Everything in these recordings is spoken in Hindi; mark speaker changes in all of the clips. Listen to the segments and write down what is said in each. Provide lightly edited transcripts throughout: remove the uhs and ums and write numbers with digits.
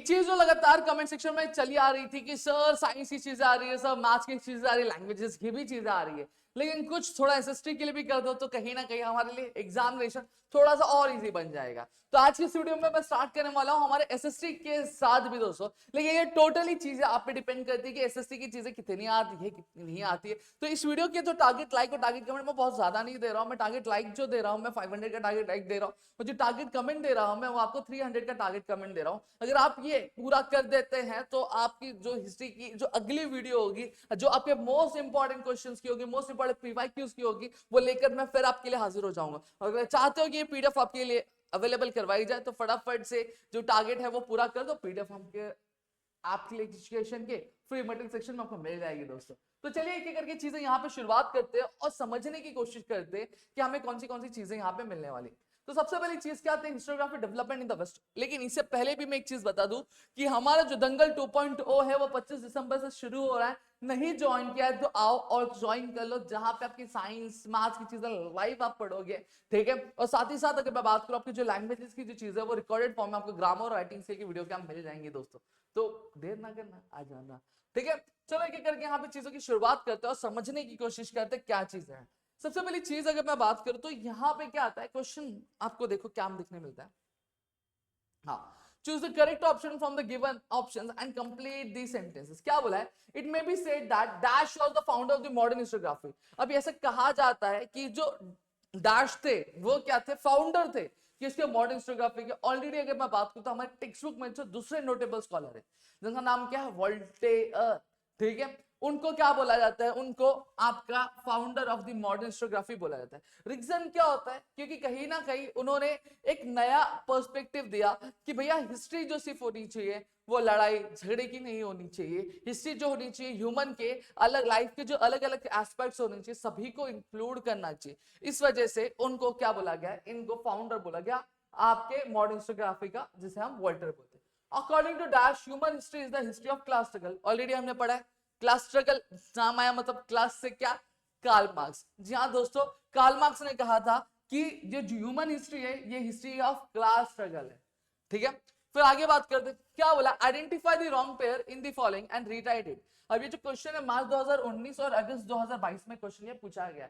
Speaker 1: एक चीज जो लगातार कमेंट सेक्शन में चली आ रही थी कि सर साइंस की चीजें आ रही है, सर मैथ्स की चीजें आ रही है, लैंग्वेजेस की भी चीजें आ रही है, लेकिन कुछ थोड़ा एसएसटी के लिए भी कर दो तो कहीं ना कहीं हमारे लिए एग्जामिनेशन थोड़ा सा और इजी बन जाएगा। तो आज की इस वीडियो में मैं स्टार्ट करने वाला हूं हमारे एसएसटी के साथ भी दोस्तों, लेकिन ये टोटली चीजें आप पे डिपेंड करती है कि एसएसटी की चीजें कितनी आती है कितनी नहीं आती है। तो इस वीडियो के जो टारगेट लाइक और टारगेट कमेंट मैं बहुत ज्यादा नहीं दे रहा हूं, मैं टारगेट लाइक जो दे रहा हूं मैं 500 का टारगेट लाइक दे रहा हूं, और जो टारगेट कमेंट दे रहा हूं मैं वो आपको 300 का टारगेट कमेंट दे रहा हूं। अगर आप ये पूरा कर देते हैं तो आपकी जो हिस्ट्री की जो अगली वीडियो होगी, जो आपके मोस्ट इंपॉर्टेंट क्वेश्चंस की होगी, मोस्ट इंपॉर्टेंट पीवाईक्यूज की होगी, वो लेकर मैं फिर आपके लिए हाजिर हो जाऊंगा। अगर चाहते हो कि ये पीडीएफ आपके लिए अवेलेबल करवाई जाए तो फटाफट से जो टारगेट है वो पूरा कर दो, पीडीएफ हमके एप्लीकेशन के फ्री मटेरियल सेक्शन में आपको मिल जाएगी दोस्तों। तो चलिए एक एक करके चीजें यहाँ पे शुरुआत करते हैं और समझने की कोशिश करते हैं कि हमें कौन सी चीजें यहाँ पे मिलने वाली। तो सबसे पहली चीज क्या आती है, historiography development in the west. लेकिन इससे पहले भी मैं एक चीज बता दूं कि हमारा जो दंगल 2.0 है वो 25 दिसंबर से शुरू हो रहा है। नहीं ज्वाइन किया है तो आओ और ज्वाइन कर लो, जहां पे आपकी साइंस मैथ्स की चीजें लाइव आप पढ़ोगे, ठीक है। और साथ ही साथ अगर मैं बात करूं आपकी जो लैंग्वेजेस की जो चीज है वो रिकॉर्डेड फॉर्म में आपको ग्रामर और राइटिंग से की वीडियो क्या मिल जाएंगे दोस्तों। तो देर ना करना, आ जाना, ठीक है। चलो एक एक करके यहाँ पे चीजों की शुरुआत करते हैं और समझने की कोशिश करते हैं क्या चीज है। सबसे पहली चीज अगर मैं बात करूं तो यहाँ पे क्या आता है क्वेश्चन, आपको देखो क्या दिखने मिलता है। हाँ, choose the correct option from the given options and complete these sentences। क्या बोला है, it may be said that Dash was the founder of the modern historiography। अब ऐसा कहा जाता है कि जो डैश थे वो क्या थे, फाउंडर थे कि इसके मॉडर्न हिस्टोग्राफी के। ऑलरेडी अगर मैं बात करूं तो हमारे टेक्स्ट बुक में जो दूसरे नोटेबल स्कॉलर है जिनका नाम क्या है, वोल्टेयर, ठीक है, उनको क्या बोला जाता है, उनको आपका founder of the modern historiography बोला जाता है। रीजन क्या होता है, क्योंकि कहीं ना कहीं उन्होंने एक नया पर्सपेक्टिव दिया कि भैया हिस्ट्री जो सिर्फ होनी चाहिए वो लड़ाई झगड़े की नहीं होनी चाहिए, हिस्ट्री जो होनी चाहिए ह्यूमन के अलग लाइफ के जो अलग अलग एस्पेक्ट्स होने चाहिए, सभी को इंक्लूड करना चाहिए। इस वजह से उनको क्या बोला गया, इनको फाउंडर बोला गया आपके मॉडर्न हिस्टोग्राफी का, जिसे हम वोल्टर बोलते हैं। According to dash human history is the history of class struggle. Already हमने पढ़ा है क्लास स्ट्रगल, नाम आया मतलब क्लास से क्या, कार्ल मार्क्स। जी हाँ दोस्तों, कार्ल मार्क्स ने कहा था कि जो ह्यूमन हिस्ट्री है ये हिस्ट्री ऑफ क्लास स्ट्रगल है, ठीक है। फिर आगे बात करते क्या बोला, identify the wrong pair in the following and rewrite it. अब ये जो क्वेश्चन है मार्च 2019 और अगस्त 2022 में क्वेश्चन ये पूछा गया।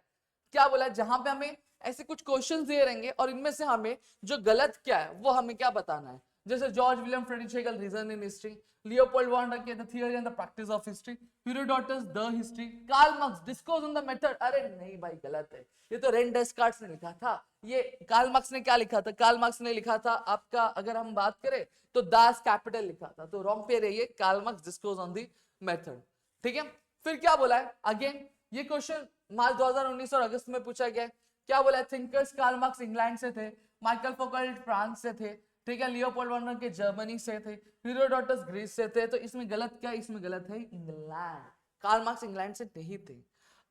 Speaker 1: क्या बोला, जहां पे हमें ऐसे कुछ क्वेश्चन दिए रहेंगे और इनमें से हमें जो गलत क्या है वो हमें क्या बताना है। जैसे George William Frederick Hegel reason in history, Leopold von Duck the theory and the practice of history, Herodotus the history, Karl Marx discourse on the method. अरे नहीं भाई गलत है, ये तो रेन डेस्कार्ट्स ने लिखा था। ये कार्ल मार्क्स ने क्या लिखा था, कार्ल मार्क्स ने लिखा था आपका, अगर हम बात करें तो दास कैपिटल लिखा था, तो रॉन्ग पेयर है ये, Karl Marx discourse on the method, ठीक है। फिर क्या बोला है, अगेन ये क्वेश्चन मार्च 2019 और अगस्त में पूछा गया। क्या बोला है, थिंकर्स कार्ल मार्क्स इंग्लैंड से थे, माइकल फोकल फ्रांस से थे, ठीक है, लियोपोल्ड वॉन डक के जर्मनी से थे, हेरोडोटस ग्रीस से थे। तो इसमें गलत क्या, इसमें गलत है इंग्लैंड, कार्ल मार्क्स इंग्लैंड से नहीं थे।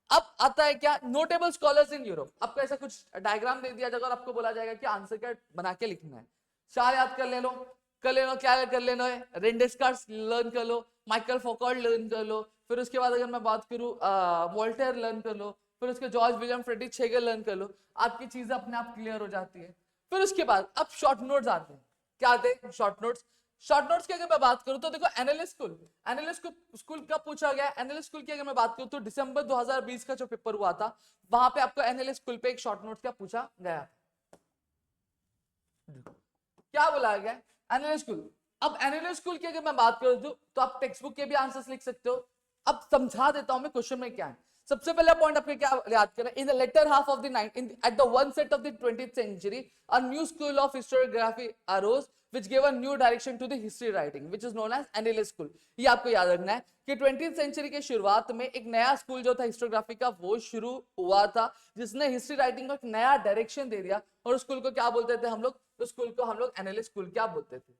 Speaker 1: अब आता है क्या, नोटेबल स्कॉलर्स इन यूरोप। आपको ऐसा कुछ डायग्राम दे दिया जाएगा और आपको बोला जाएगा कि आंसर क्या बना के लिखना है। चार याद कर ले लो, क्या कर लेना है, रेन डेस्कार्ट्स लर्न कर लो, माइकल फोकॉल्ट लर्न कर लो, फिर उसके बाद अगर मैं बात करूं वोल्टेयर लर्न कर लो, फिर उसके George William Frederick Hegel learn कर लो, आपकी चीजें अपने आप क्लियर हो जाती है। फिर उसके बाद अब शॉर्ट नोट्स आते हैं। क्या आते हैं शॉर्ट नोट्स, शॉर्ट नोट्स की अगर मैं बात करूं तो देखो एनालिस्ट स्कूल कब पूछा गया, एनालिस्ट स्कूल की अगर मैं बात करूं तो दिसंबर 2020 का जो पेपर हुआ था वहां पे आपको एनालिस्ट स्कूल पे एक शॉर्ट नोट्स क्या पूछा गया था। क्या बोला गया, एनालिस्ट स्कूल। अब एनालिस्ट स्कूल की अगर मैं बात करूं तो आप टेक्स्ट बुक के भी आंसर्स लिख सकते हो। अब समझा देता हूं मैं क्वेश्चन में क्या है। सबसे पहला पॉइंट आपको क्या याद करना, in the latter half of the at the onset of the 20th century a new school of historiography arose which gave a new direction to the history writing which is known as analyst school। ये आपको याद रखना है कि 20th century के शुरुआत में एक नया स्कूल जो था हिस्टोग्राफी का वो शुरू हुआ था, जिसने हिस्ट्री राइटिंग को एक नया डायरेक्शन दे दिया। और उस स्कूल को क्या बोलते थे हम लोग, उस स्कूल को हम लोग एनालिस्ट स्कूल क्या बोलते थे,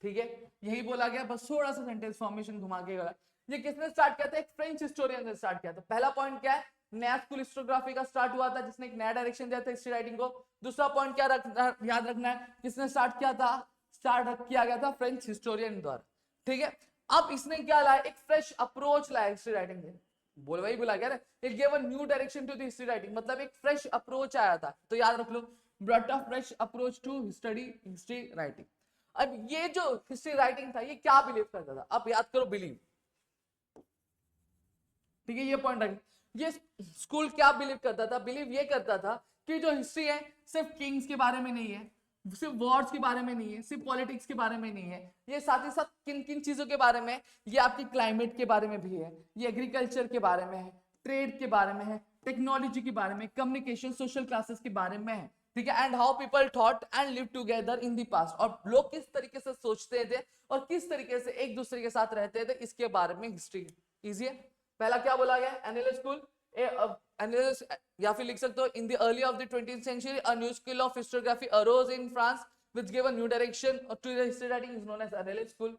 Speaker 1: ठीक है। यही बोला गया, बस थोड़ा सा सेंटेंस फॉर्मेशन घुमा के गया। ये किसने स्टार्ट किया था, एक फ्रेंच हिस्टोरियन ने स्टार्ट किया था। पहला पॉइंट क्या है, नया स्कूल हिस्टोग्राफी का स्टार्ट हुआ था जिसने एक नया डायरेक्शन दिया था हिस्ट्री राइटिंग को। दूसरा पॉइंट क्या याद रखना है, किसने स्टार्ट किया था, स्टार्ट किया गया था फ्रेंच हिस्टोरियन द्वारा, ठीक है। अब इसने क्या लाया, एक फ्रेश अप्रोच लाया हिस्ट्री राइटिंग में, बोल वही बोला गया, it give a new direction to the history writing, मतलब एक फ्रेश अप्रोच आया था। तो याद रख लो, brought a fresh approach to study history writing. अब ये जो हिस्ट्री राइटिंग था ये क्या बिलीव करता था, अब याद करो बिलीव, ठीक है, ये पॉइंट रखें। ये स्कूल क्या बिलीव करता था, बिलीव ये करता था कि जो हिस्ट्री है सिर्फ किंग्स के बारे में नहीं है, सिर्फ वॉर्स के बारे में नहीं है, सिर्फ पॉलिटिक्स के बारे में नहीं है, ये साथ ही साथ किन किन चीजों के बारे में, ये आपकी क्लाइमेट के बारे में भी है, ये एग्रीकल्चर के बारे में है, ट्रेड के बारे में है, टेक्नोलॉजी के बारे में, कम्युनिकेशन, सोशल क्लासेस के बारे में है, ठीक है, and how people thought and live together in the past, और लोग किस तरीके से सोचते थे और किस तरीके से एक दूसरे के साथ रहते थे, इसके बारे में हिस्ट्री इजी है। पहला क्या बोला गया, एनालिस्ट स्कूल, एनालिस्ट या फिर लिख सकते हो in the early of the 20th century a new school of historiography arose in France which gave a new direction to the history writing is known as analyst school।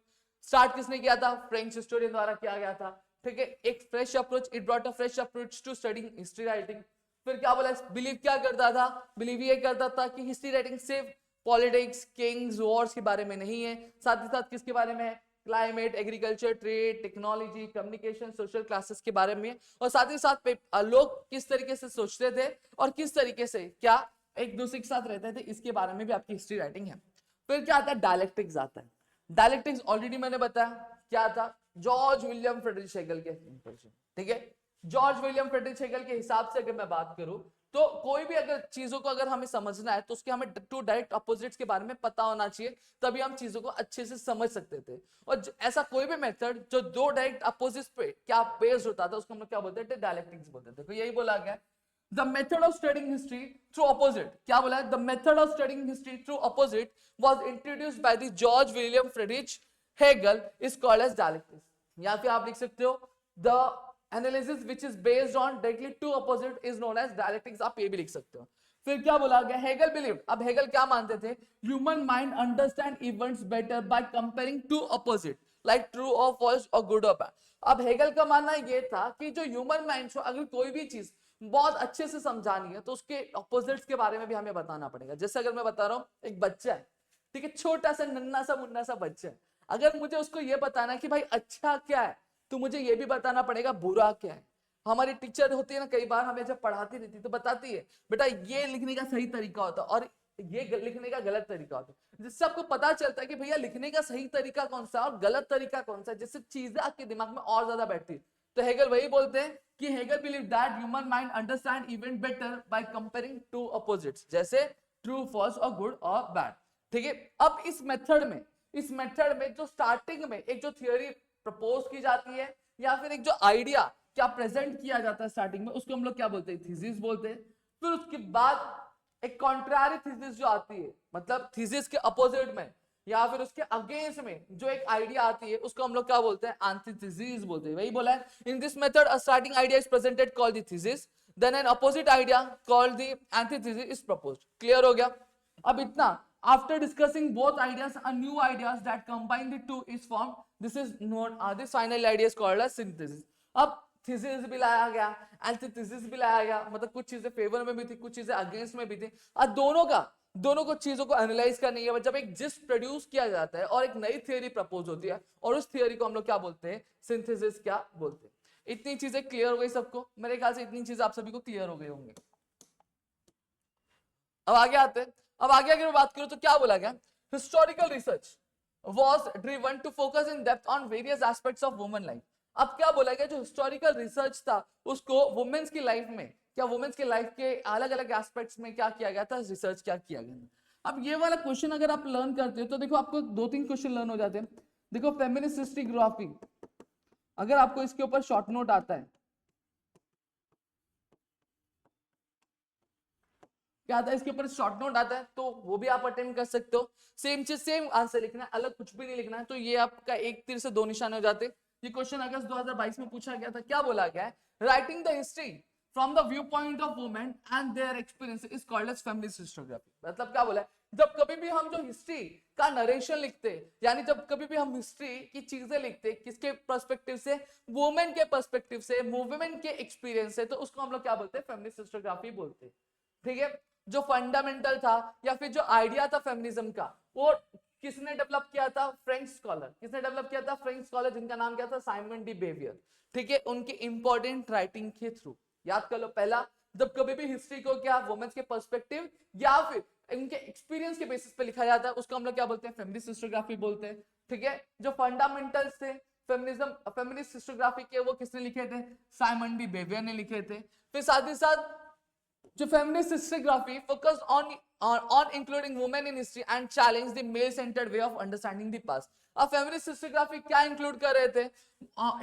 Speaker 1: Start किसने किया था, फ्रेंच हिस्टोरियन द्वारा किया गया था, ठीक है, एक fresh approach, it brought a fresh approach to studying history writing. फिर क्या बोला, बिलीव क्या करता था, बिलीव ये करता था कि हिस्ट्री राइटिंग सिर्फ पॉलिटिक्स, किंग्स, वॉर्स के बारे में नहीं है, साथ ही साथ किसके बारे में है, climate, agriculture, trade, technology, communication, social classes के बारे में, और साथ ही साथ लोग किस तरीके से सोचते थे और किस तरीके से क्या एक दूसरे के साथ रहते थे, इसके बारे में भी आपकी हिस्ट्री राइटिंग है। फिर क्या आता है, डायलेक्टिक्स आता है। डायलेक्टिक्स ऑलरेडी मैंने बताया क्या था, जॉर्ज विलियम फ्रेडरिक हेगल के, ठीक है, जॉर्ज विलियम फ्रेडरिक हेगल के हिसाब से अगर मैं बात करूं तो कोई भी अगर चीजों को अगर हमें समझना है तो उसके हमें टू डायरेक्ट अपोजिट्स के बारे में पता होना चाहिए, तभी हम चीजों को अच्छे से समझ सकते थे। और ऐसा कोई भी मेथड जो दो डायरेक्ट अपोजिट्स पे क्या बेस्ड होता था उसको हम लोग क्या बोलते थे, डायलेक्टिक्स बोलते थे। तो यही बोला गया, the method of studying history through opposite, क्या बोला है, the method of studying history through opposite was introduced by the George William Frederick Hegel is called as dialectics. या फिर आप लिख सकते हो the analysis which is based on directly to opposite is known as dialectics, आप ये भी लिख सकते हो। फिर क्या बोला गया, हेगल बिलीव, अब हेगल क्या मानते थे, human mind understand events better by comparing to opposite like true और फॉल्स और गुड और बैड। अब हेगल का मानना ये था कि जो ह्यूमन माइंड को अगर कोई भी चीज बहुत अच्छे से समझानी है तो उसके अपोजिट्स के बारे में भी हमें बताना पड़ेगा। जैसे अगर मैं बता रहा हूँ एक बच्चा है, ठीक है, छोटा सा नन्ना सा मुन्ना सा बच्चा है, अगर मुझे उसको ये बताना है कि भाई अच्छा क्या है तो मुझे ये भी बताना पड़ेगा बुरा क्या है। हमारी टीचर होती है ना, कई बार हमें जब पढ़ाती रहती तो बताती है बेटा ये लिखने का सही तरीका होता है और ये लिखने का गलत तरीका होता है, जिससे आपको पता चलता है कि भैया लिखने का सही तरीका कौन सा और गलत तरीका कौन सा है, जिससे चीजें आपके दिमाग में और ज्यादा बैठती है। तो हेगल वही बोलते हैं कि Hegel believe that human mind understand event better by comparing to opposites, जैसे ट्रू, फॉल्स और गुड और बैड, ठीक है। अब इस मेथड में जो स्टार्टिंग में एक जो थियोरी प्रपोज की जाती है या फिर एक जो आइडिया क्या प्रेजेंट किया जाता है स्टार्टिंग में, उसको हम लोग क्या बोलते हैं, थीसिस बोलते हैं। फिर उसके बाद एक कॉन्ट्रारी थीसिस जो आती है, मतलब थीसिस के अपोजिट में या फिर उसके अगेंस्ट में जो एक आइडिया आती है उसको हम लोग क्या बोलते हैं, एंटीथेसिस बोलते हैं। वही बोला है, in this method a starting idea is presented called the thesis, then an opposite idea called the antithesis is proposed. Clear हो गया। अब इतना, after discussing both ideas a new ideas that combine the two is formed, this is known this final idea is called as synthesis। अब थीसिस भी लाया गया, एंटीथेसिस भी लाया गया, मतलब कुछ चीजें फेवर में भी थी कुछ चीजें अगेंस्ट में भी थी। अब दोनों को चीजों को एनालाइज करनी है। जब एक जिस्ट प्रोड्यूस किया जाता है और एक नई थियोरी प्रपोज होती है और उस थियोरी को हम लोग क्या बोलते हैं, सिंथेसिस क्या बोलते हैं। इतनी चीजें क्लियर हो गई सबको, मेरे ख्याल से इतनी चीजें आप सभी को क्लियर हो गई होंगी। अब आगे आते हैं। अब आगे अगर मैं बात करूं तो क्या बोला गया, historical research was driven to focus in depth on various aspects of woman life। अब क्या बोला गया, जो हिस्टोरिकल रिसर्च था उसको वुमेन्स की लाइफ में, क्या वुमेन्स के लाइफ के अलग अलग एस्पेक्ट्स में क्या किया गया था, रिसर्च क्या किया गया। अब ये वाला क्वेश्चन अगर आप लर्न करते हो तो देखो आपको 2-3 क्वेश्चन लर्न हो जाते हैं। देखो फेमिनिस्ट हिस्टोरियोग्राफी, अगर आपको इसके ऊपर शॉर्ट नोट आता है, क्या आता है इसके ऊपर शॉर्ट नोट आता है, तो वो भी आप अटेम्प्ट कर सकते हो। सेम चीज सेम आंसर लिखना है, अलग कुछ भी नहीं लिखना है, तो ये आपका एक तीर से 2 निशान हो जाते। ये क्वेश्चन अगस्त 2022 में पूछा गया था। क्या बोला गया है, writing the history from the view point of women and their experience is called as feminist historiography. मतलब क्या बोला है, जब कभी भी हम जो हिस्ट्री का नरेशन लिखते हैं, यानी जब कभी भी हम हिस्ट्री की चीजें लिखते हैं किसके पर्सपेक्टिव से, वुमेन के पर्सपेक्टिव से, वुमेन के एक्सपीरियंस से, तो उसको हम लोग क्या बोलते हैं, फेमिनिस्ट हिस्टोरियोग्राफी बोलते हैं। ठीक है, जो फंडामेंटल था या फिर जो आइडिया था फेमिनिज्म का, वो किसने डेवलप किया था, फ्रेंच स्कॉलर। किसने डेवलप किया था, फ्रेंच स्कॉलर, जिनका नाम क्या था, साइमन डी बेवियर। ठीक है, उनके इंपॉर्टेंट राइटिंग के थ्रू याद कर लो। पहला, जब कभी भी हिस्ट्री को क्या वुमेन्स के पर्सपेक्टिव या फिर उनके एक्सपीरियंस के बेसिस पे लिखा जाता है, उसको हम लोग क्या बोलते हैं, फेमिनिस्ट हिस्टोग्राफी बोलते हैं। ठीक है, जो फंडामेंटल्स थे फेमिनिज्म, फेमिनिस्ट हिस्टोग्राफी के, वो किसने लिखे थे, साइमन डी बेवियर ने लिखे थे। फिर साथ ही साथ जो feminist historiography focused on including women in history and challenge the male centered way of understanding the past। अब feminist historiography क्या इंक्लूड कर रहे थे,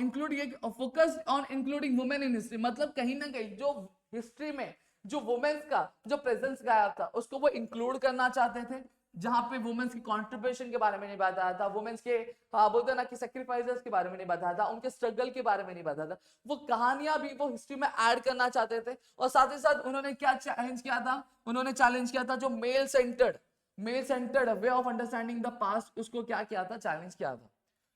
Speaker 1: इंक्लूड ये focus on including women in history, मतलब कहीं ना कहीं जो हिस्ट्री में जो वुमेन्स का जो प्रेजेंस गायब था उसको वो इंक्लूड करना चाहते थे, जहां पे वुमेन्स की कंट्रीब्यूशन के बारे में नहीं बताया था, वुमेन्स के बोलते ना कि सैक्रिफाइसेस के बारे में नहीं बताया था, उनके स्ट्रगल के बारे में नहीं बताया था, वो कहानियां भी वो हिस्ट्री में ऐड करना चाहते थे। और साथ ही साथ उन्होंने क्या चैलेंज किया था, उन्होंने चैलेंज किया था जो male centred way of understanding the past, उसको क्या किया था, चैलेंज किया था।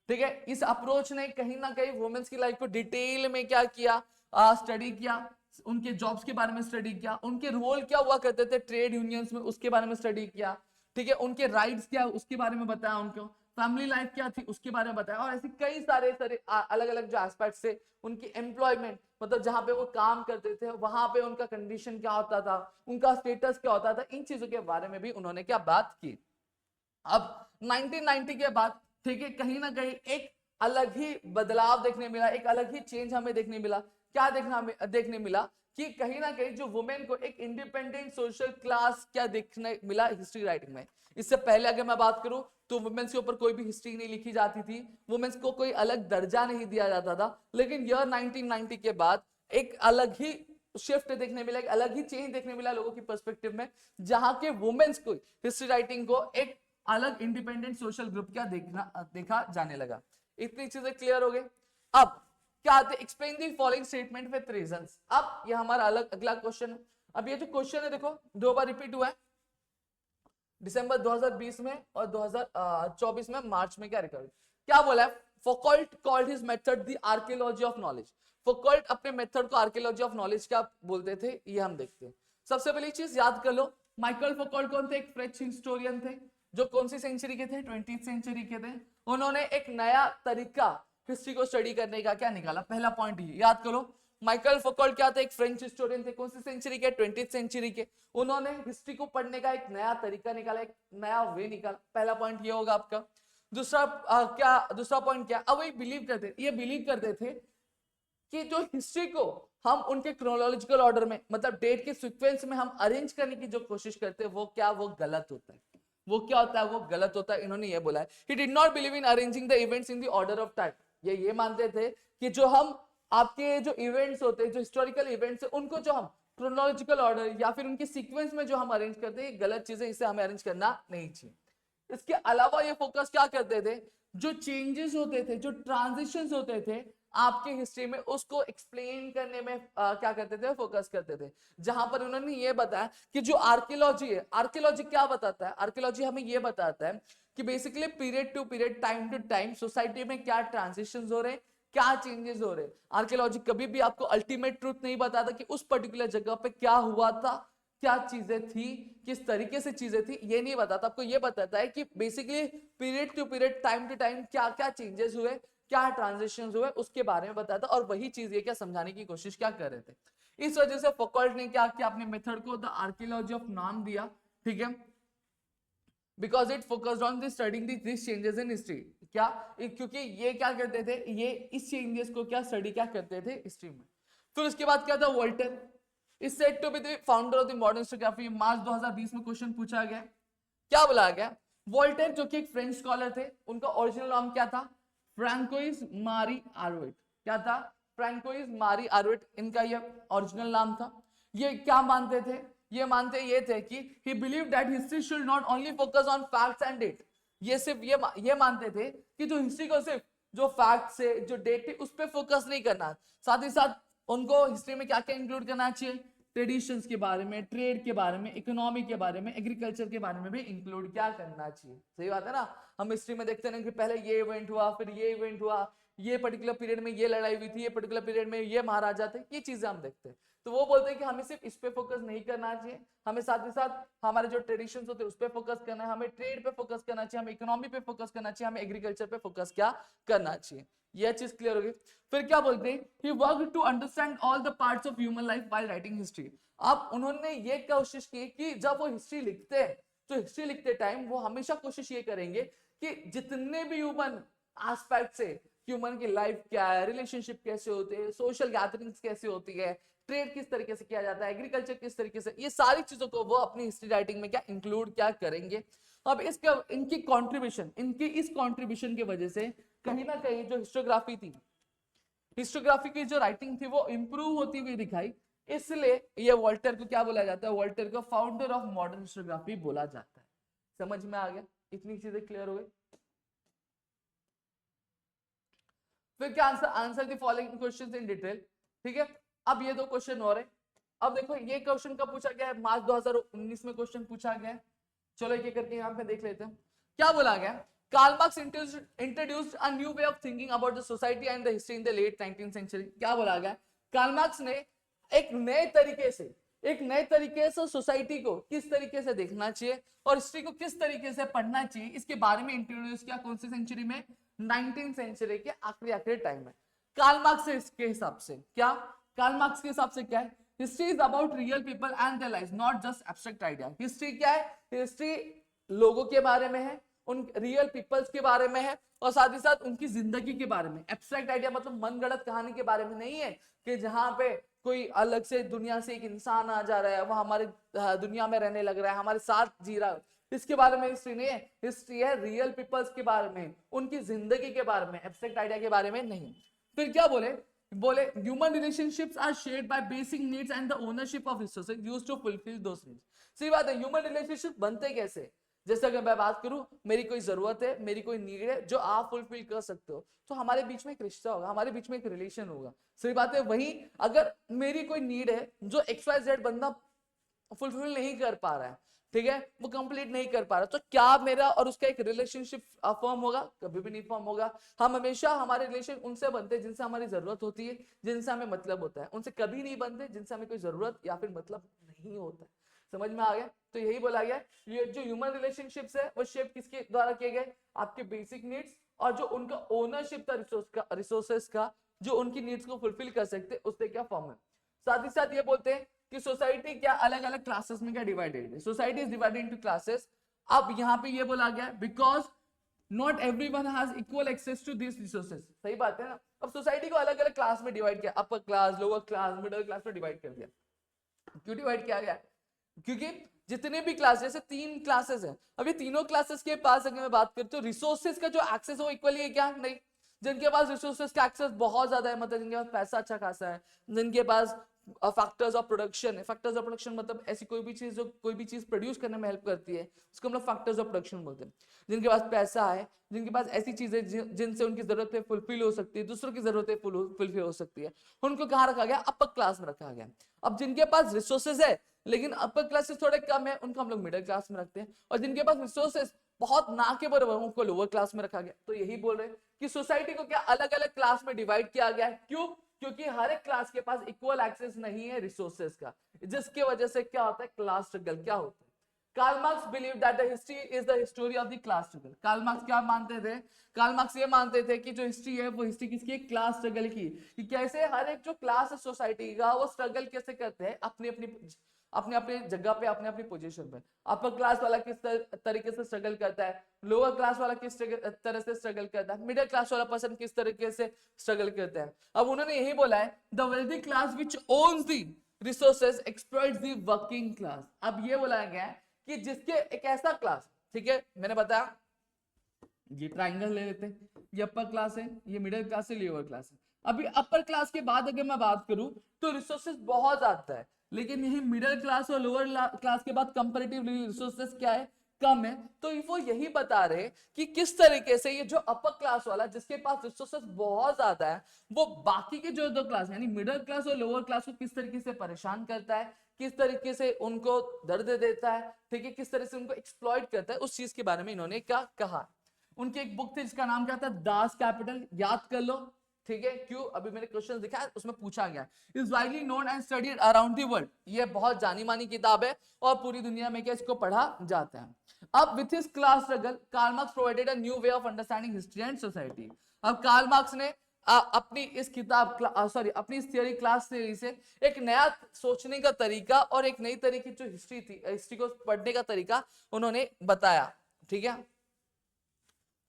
Speaker 1: ठीक है, इस अप्रोच ने कहीं ना कहीं वुमेन्स की लाइफ को डिटेल में क्या किया, स्टडी किया, उनके जॉब्स के बारे में स्टडी किया, उनके रोल क्या हुआ करते थे ट्रेड यूनियंस में उसके बारे में स्टडी किया। ठीक है, उनके राइट्स क्या उसके बारे में बताया, उनको फैमिली लाइफ क्या थी उसके बारे में बताया, और ऐसे कई सारे अलग अलग जो एस्पेक्ट्स थे, उनकी एम्प्लॉयमेंट, मतलब जहां पे वो काम करते थे वहां पे उनका कंडीशन क्या होता था, उनका स्टेटस क्या होता था, इन चीजों के बारे में भी उन्होंने क्या बात की। अब 1990 के बाद ठीक है, कहीं ना कहीं एक अलग ही बदलाव देखने मिला, एक अलग ही चेंज हमें देखने मिला। क्या देखने मिला कि कहीं ना कहीं जो वुमेन को एक इंडिपेंडेंट सोशल क्लास क्या देखने मिला हिस्ट्री राइटिंग में। इससे पहले अगर मैं बात करूं तो वुमेन्स के ऊपर कोई भी हिस्ट्री नहीं लिखी जाती थी, वुमेन्स को कोई अलग दर्जा नहीं दिया जाता था। लेकिन ईयर 1990 के बाद एक अलग ही शिफ्ट देखने मिला, एक अलग ही चेंज देखने मिला लोगों की पर्सपेक्टिव में, जहां के वुमेन्स को हिस्ट्री राइटिंग को एक अलग इंडिपेंडेंट सोशल ग्रुप क्या देखा जाने लगा। इतनी चीजें क्लियर हो गई। अब क्या आते, explain the following statement with reasons. अब ये हमारा अलग अगला क्वेश्चन है। अब ये जो क्वेश्चन है देखो 2 बार रिपीट हुआ है, दिसंबर 2020 में और 2024 में मार्च में। क्या रिकॉर्ड क्या बोला है, Foucault called his method the archaeology of knowledge. Foucault अपने मेथड को आर्कियोलॉजी ऑफ नॉलेज क्या बोलते थे, ये हम देखते हैं। सबसे पहली चीज याद कर लो, माइकल फौकॉल्ट कौन थे, एक फ्रेंच हिस्टोरियन थे, जो कौन सी सेंचुरी के थे, 20th सेंचुरी के थे। उन्होंने एक नया तरीका हिस्ट्री को स्टडी करने का क्या निकाला, पहला पॉइंट ये याद करो। माइकल फौकॉल्ट क्या थे, एक फ्रेंच हिस्टोरियन थे, कौन सी सेंचुरी के, 20th सेंचुरी के। उन्होंने हिस्ट्री को पढ़ने का एक नया तरीका निकाला, एक नया वे निकाला, पहला पॉइंट ये होगा आपका। दूसरा पॉइंट क्या, अब ये बिलीव करते थे कि जो हिस्ट्री को हम उनके क्रोनोलॉजिकल ऑर्डर में, मतलब डेट के सीक्वेंस में हम अरेंज करने की जो कोशिश करते हैं वो गलत होता है, वो क्या होता है, वो गलत होता है। इन्होंने ये बोला है, he did not believe in arranging the events in the order of time। ये मानते थे कि जो हम आपके जो इवेंट्स होते हैं, जो हिस्टोरिकल इवेंट्स है, उनको जो हम क्रोनोलॉजिकल ऑर्डर या फिर उनके सीक्वेंस में जो हम अरेंज करते हैं, गलत चीजें, इसे हमें अरेंज करना नहीं चाहिए। इसके अलावा ये फोकस क्या करते थे, जो चेंजेस होते थे, जो ट्रांजिशंस होते थे आपके हिस्ट्री में, उसको एक्सप्लेन करने में क्या करते थे, फोकस करते थे। जहां पर उन्होंने ये बताया कि जो आर्कियोलॉजी है, आर्कियोलॉजी क्या बताता है, आर्कियोलॉजी हमें ये बताता है कि basically period to period, time to time society में क्या ट्रांजिशंस हो रहे हैं, क्या चेंजेस हो रहे हैं। आर्कियोलॉजी कभी भी आपको अल्टीमेट ट्रूथ नहीं बताता कि उस पर्टिकुलर जगह पे क्या हुआ था, क्या चीजें थी, किस तरीके से चीजें थी, ये नहीं बताता। आपको ये बताता है कि basically period to period, time to time क्या क्या चेंजेस हुए, क्या ट्रांजिशंस हुए, उसके बारे में बताता। और वही चीज ये क्या समझाने की कोशिश क्या कर रहे थे। इस वजह से फौकॉल्ट ने क्या किया, अपने मेथड को द आर्कियोलॉजी ऑफ नाम दिया। ठीक है, because it focused on the studying this changes in history. क्या, क्योंकि ये क्या करते थे, ये इस चेंजेस को क्या स्टडी क्या करते थे हिस्ट्री में। फिर उसके बाद क्या था, Voltaire is said to be the founder of the modern historiography. मार्च 2020 में क्वेश्चन पूछा गया, क्या बोला गया, वोल्टेयर जो कि एक फ्रेंच स्कॉलर थे, उनका ओरिजिनल नाम क्या था, फ्रैंकोइस मारी आर्वेट। क्या था, फ्रैंकोइस मारी आर्वेट, इनका ये ओरिजिनल नाम था। ये क्या मानते थे, ये मानते ये थे कि he believed that history should not only focus on facts and date। ये सिर्फ ये मानते थे कि जो हिस्ट्री को सिर्फ जो फैक्ट से, जो डेट थी, उस पर फोकस नहीं करना, साथ ही साथ उनको हिस्ट्री में क्या क्या इंक्लूड करना चाहिए, ट्रेडिशंस के बारे में, ट्रेड के बारे में, इकोनॉमी के बारे में, एग्रीकल्चर के बारे में भी इंक्लूड क्या करना चाहिए। सही बात है ना, हम हिस्ट्री में देखते हैं कि पहले ये इवेंट हुआ, फिर ये इवेंट हुआ, ये पर्टिकुलर पीरियड में ये लड़ाई हुई थी, ये पर्टिकुलर पीरियड में ये महाराजा थे, ये चीजें हम देखते हैं। तो वो बोलते हैं कि हमें सिर्फ इस पे फोकस नहीं करना चाहिए, हमें साथ ही साथ हमारे जो ट्रेडिशंस होते हैं उस पे फोकस करना है, हमें ट्रेड पे फोकस करना चाहिए, हमें इकोनॉमी पे फोकस करना चाहिए, हमें एग्रीकल्चर पे फोकस क्या करना चाहिए। यह चीज क्लियर होगी। फिर क्या बोलते हैं, he work to understand all the parts human life while writing history. अब उन्होंने ये कोशिश की कि जब वो हिस्ट्री लिखते हैं तो हिस्ट्री लिखते टाइम वो हमेशा कोशिश ये करेंगे कि जितने भी ह्यूमन एस्पेक्ट से, ह्यूमन की लाइफ क्या है, रिलेशनशिप कैसे होते हैं, सोशल गैदरिंग्स कैसे होती है, ट्रेड किस तरीके से किया जाता है, एग्रीकल्चर किस तरीके से, ये सारी चीजों को वो अपनी हिस्ट्री राइटिंग में क्या इंक्लूड क्या करेंगे। अब इसका इनकी कंट्रीब्यूशन, इनकी इस कंट्रीब्यूशन की वजह से कहीं ना कहीं जो हिस्टोग्राफी थी, हिस्टोग्राफी की जो राइटिंग थी वो इंप्रूव होती हुई दिखाई। इसलिए ये वॉल्टर को क्या बोला जाता है, वॉल्टर को फाउंडर ऑफ मॉडर्न हिस्टोग्राफी बोला जाता है। समझ में आ गया, इतनी चीजें क्लियर हो गई। फिर क्या answer the following questions in detail. ठीक है, अब ये दो क्वेश्चन और है। अब देखो ये क्वेश्चन कब पूछा गया है, मार्च 2019 में क्वेश्चन पूछा गया है। चलो एक एक करके यहाँ पे देख लेते हैं क्या बोला गया। Karl Marx introduced a new way of thinking about the society and the history in the late 19th century। क्या बोला गया, कार्ल मार्क्स ने एक नए तरीके से सोसाइटी को किस तरीके से देखना चाहिए और हिस्ट्री को किस तरीके से पढ़ना चाहिए, इसके बारे में इंट्रोड्यूस किया। कौन सी सेंचुरी में, 19th सेंचुरी के आखिरी टाइम में। कार्ल मार्क्स के हिसाब से क्या, कार्ल मार्क्स के हिसाब से क्या है, history is about real people and their lives, not just abstract idea. History क्या है, हिस्ट्री लोगों के बारे में है, उन रियल पीपल्स के बारे में है और साथ ही साथ उनकी जिंदगी के बारे में। एब्स्ट्रैक्ट आइडिया मतलब मनगढ़ंत कहानी के बारे में नहीं है कि जहां पे कोई अलग से दुनिया से एक इंसान आ जा रहा है, वो हमारे दुनिया में रहने लग रहा है, हमारे साथ जी रहा है, इसके बारे में हिस्ट्री नहीं है। हिस्ट्री है रियल पीपल्स के बारे में, उनकी जिंदगी के बारे में, एब्स्ट्रैक्ट आइडिया के बारे में नहीं। फिर क्या बोले human relationships are shared by basic needs and the ownership of resources used to fulfil those needs. सही बात है, ह्यूमन रिलेशनशिप बनते कैसे, जैसे अगर मैं बात करूं, मेरी कोई जरूरत है, मेरी कोई नीड है जो आप फुलफिल कर सकते हो, तो हमारे बीच में एक रिश्ता होगा, हमारे बीच में एक रिलेशन होगा। सही बात है। वहीं अगर मेरी कोई नीड है जो XYZ बंदा फुलफिल नहीं कर पा रहा है, ठीक है, वो कंप्लीट नहीं कर पा रहा, तो क्या मेरा और उसका एक रिलेशनशिप फॉर्म होगा? कभी भी नहीं फॉर्म होगा। हम हमेशा हमारे रिलेशन उनसे बनते हैं जिनसे हमारी जरूरत होती है, जिनसे हमें मतलब होता है, उनसे कभी नहीं बनते जिनसे हमें कोई जरूरत या फिर मतलब नहीं होता है। समझ में आ गया? तो यही बोला गया, ये जो ह्यूमन रिलेशनशिप्स है वो शेप किसके द्वारा किए गए, आपके बेसिक नीड्स और जो उनका ओनरशिप था रिसोर्सेस का, जो उनकी नीड्स को फुलफिल कर सकते, उससे क्या फॉर्म है। साथ ही साथ ये बोलते हैं कि सोसाइटी क्या अलग अलग क्लासेस में क्या डिवाइडेड है, society is divided into classes. अब यहाँ पे ये बोला गया because not everyone has equal access to this resources. सही बात है ना। अब सोसाइटी को अलग अलग क्लास में डिवाइड किया, upper class, lower class, middle class में डिवाइड कर दिया। क्यों डिवाइड किया गया? क्योंकि जितने भी क्लास, जैसे 3 क्लासेस हैं, अभी तीनों क्लासेस के पास अगर मैं बात करती हूँ रिसोर्सेज का जो एक्सेस है वो इक्वली है क्या? नहीं। जिनके पास रिसोर्सेज का एक्सेस बहुत ज्यादा है, मतलब जिनके पास पैसा अच्छा खासा है, जिनके पास फैक्टर्स ऑफ प्रोडक्शन है, फैक्टर्स ऑफ प्रोडक्शन मतलब ऐसी कोई भी चीज जो कोई भी चीज प्रोड्यूस करने में हेल्प करती है, उसको हम लोग फैक्टर्स ऑफ प्रोडक्शन बोलते हैं। जिनके पास पैसा है, जिनके पास ऐसी चीजें जिनसे उनकी जरूरतें फुलफिल हो सकती है, दूसरों की जरूरतें फुलफिल हो सकती है, उनको कहाँ रखा गया? अपर क्लास में रखा गया। अब जिनके पास रिसोर्सेज है लेकिन अपर क्लासेस थोड़े कम है, उनको हम लोग मिडिल क्लास में रखते हैं, और जिनके पास रिसोर्सेस बहुत ना के बराबर उनको लोअर क्लास में रखा गया। तो यही बोल रहे हैं कि सोसाइटी को क्या अलग अलग क्लास में डिवाइड किया गया है। क्यों? क्योंकि हर एक क्लास के पास इक्वल एक्सेस नहीं है रिसोर्सेज का, जिसकी वजह से क्या होता है? क्लास स्ट्रगल क्या होता है। Karl Marx believe that the history is the story of the class struggle. Karl Marx क्या मानते थे? कार्ल मार्क्स ये मानते थे कि जो हिस्ट्री है वो हिस्ट्री किसकी है? क्लास स्ट्रगल की। कि कैसे हर एक जो क्लास है सोसाइटी का वो स्ट्रगल कैसे करते हैं अपनी अपनी जगह पे, अपने अपनी पोजीशन पे। अपर क्लास वाला किस तरीके से स्ट्रगल करता है, लोअर क्लास वाला किस तरह से स्ट्रगल करता है, मिडिल क्लास वाला पर्सन किस तरीके से स्ट्रगल करता है। अब उन्होंने यही बोला है, the wealthy class which owns the resources exploits the working class. अब ये बोला गया है कि जिसके एक ऐसा क्लास, ठीक है, मैंने बताया ये ट्राइंगल ले लेते हैं, ये अपर क्लास है, ये मिडिल क्लास है, लोअर क्लास है। अभी अपर क्लास के बाद अगर मैं बात करूं तो रिसोर्सेज बहुत ज्यादा है, लेकिन यही मिडिल क्लास और लोअर क्लास के बाद कंपैरेटिवली रिसोर्सेज क्या है? कम है। तो वो यही बता रहे कि किस तरीके से ये जो अपर क्लास वाला जिसके पास रिसोर्सेज बहुत ज्यादा है, वो बाकी के जो 2 क्लास यानी मिडिल क्लास और लोअर क्लास को किस तरीके से परेशान करता है, किस तरीके से उनको दर्द देता है, ठीक है, किस तरह से उनको एक्सप्लॉइट करता है, उस चीज के बारे में इन्होंने क्या कहा। उनकी एक बुक थी जिसका नाम क्या था? Das Kapital. याद कर लो, ठीक है। क्यों? अभी मैंने क्वेश्चन दिखाया उसमें पूछा गया। Is widely known and studied around the world. ये बहुत जानी मानी किताब है और पूरी दुनिया में क्या इसको पढ़ा जाता है। अब with his class struggle Karl Marx provided a new way of understanding history and society. अब कार्ल मार्क्स ने अपनी इस अपनी इस थियोरी क्लास थ्योरी से एक नया सोचने का तरीका और एक नई तरीके जो हिस्ट्री थी, हिस्ट्री को पढ़ने का तरीका उन्होंने बताया। ठीक है,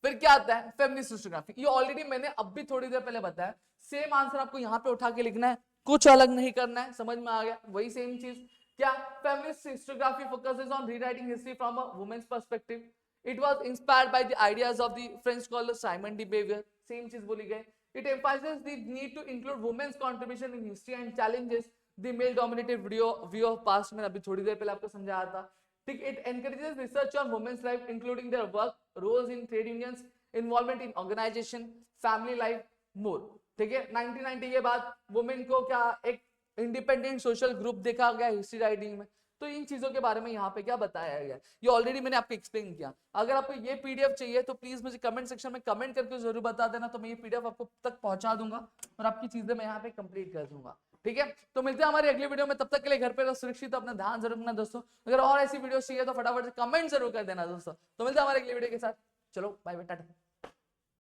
Speaker 1: फिर क्या आता है फेमिनिस्ट हिस्टोग्राफी। ये ऑलरेडी मैंने अब भी थोड़ी देर पहले बताया। सेम आंसर आपको यहाँ पे उठा के लिखना है, कुछ अलग नहीं करना है, समझ में आ गया? वही सेम चीज। क्या? Feminist historiography focuses on rewriting history from a women's perspective. It was inspired by the ideas of the French scholar Simone de Beauvoir. Same चीज बोली गई। It emphasizes the need to include women's contribution in history and challenges the male dominated view of past। मैंने अभी थोड़ी देर पहले आपको समझाया था। ठीक, it encourages research on women's life including their work, roles in trade unions, involvement in organization, family life, more। ठीक है, 1990 के बाद वुमेन को क्या एक इंडिपेंडेंट सोशल ग्रुप देखा गया हिस्ट्री राइटिंग में। तो इन चीजों के बारे में यहाँ पे क्या बताया गया, ये ऑलरेडी मैंने आपको एक्सप्लेन किया। अगर आपको ये पीडीएफ चाहिए तो प्लीज मुझे कमेंट सेक्शन में कमेंट करके जरूर बता देना, तो मैं ये पीडीएफ आपको तक पहुंचा दूंगा और आपकी चीजें मैं यहाँ पे कंप्लीट कर दूंगा। ठीक है, तो मिलते हैं हमारी अगली वीडियो में। तब तक के लिए घर पे रहो सुरक्षित, अपना ध्यान जरूर रखना दोस्तों। अगर और ऐसी वीडियो चाहिए तो फटाफट से कमेंट जरूर कर देना दोस्तों। तो मिलते हैं हमारी अगली वीडियो के साथ। चलो बाय बाय, टाटा।